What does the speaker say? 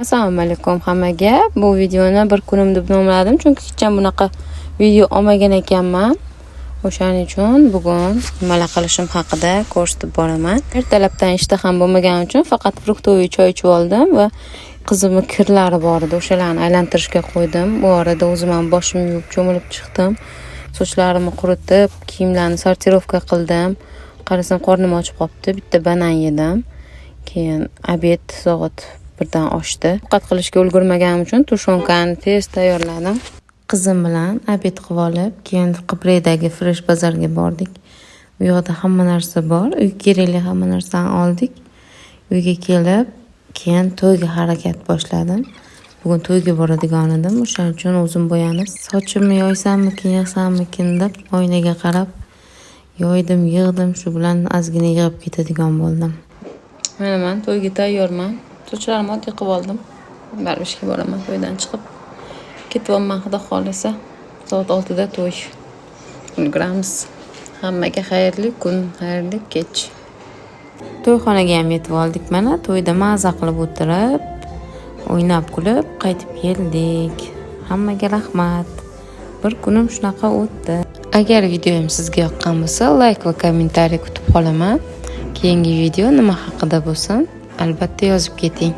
Assalomu alaykum hammaga. Bu videoni bir kunim deb nomladim, chunki hech ham bunaqa video olmagan ekanman. O'shaning uchun bugun nimalar qilishim haqida ko'rsatib boraman. Ertalabdan ishtaham bo'lmagani uchun faqat fruktoviy choy ichib oldim va qizimning kirlari bor edi, o'shalarni aylantirishga qo'ydim. Bu orada o'zim ham boshimni yuvib, cho'milib chiqdim. Sochlarimni quritib, kiyimlarni sortirovka qildim. Qarasam qornim ochib qopti, bitta banan yedim. Keyin obed soat 1dan oshdi. Ovqat qilishga ulgurmaganim uchun tushonkani tez tayyorladim. Qizim bilan obed qilib olib, keyin Qibraydagi Fresh bozorga bordik. Bu yoqda hamma narsa bor, uyga kerakli hamma narsani oldik. Uyga kelib, keyin to'yga harakat boshladim. Bugun to'yga boradigan edim, o'shaning uchun o'zim bo'yanib, sochimni yoysammikin, yig'sammikin deb oynaga qarab yoydim, yig'dim, shu bilan ozgina yig'ib ketadigan bo'ldim. Mana men to'yga tayyorman. Sochlarimni oddiy qilib oldim. Baribir ishga boraman, to'ydan chiqib ketyapman, xudo xolasa. Soat 6da to'y. Ulguramiz. Hammaga xayrli kun, xayrli kech. To'yxonaga ham yetib oldik. Mana to'yda maza qilib o'tirib, o'ynab kulib qaytib keldik. Hammaga rahmat. Bir kunim shunaqa o'tdi. Agar videoim sizga yoqqan bo'lsa, like va kommentariy kutib qolaman. Keyingi video nima haqida bo'lsin, albatta yozib keting.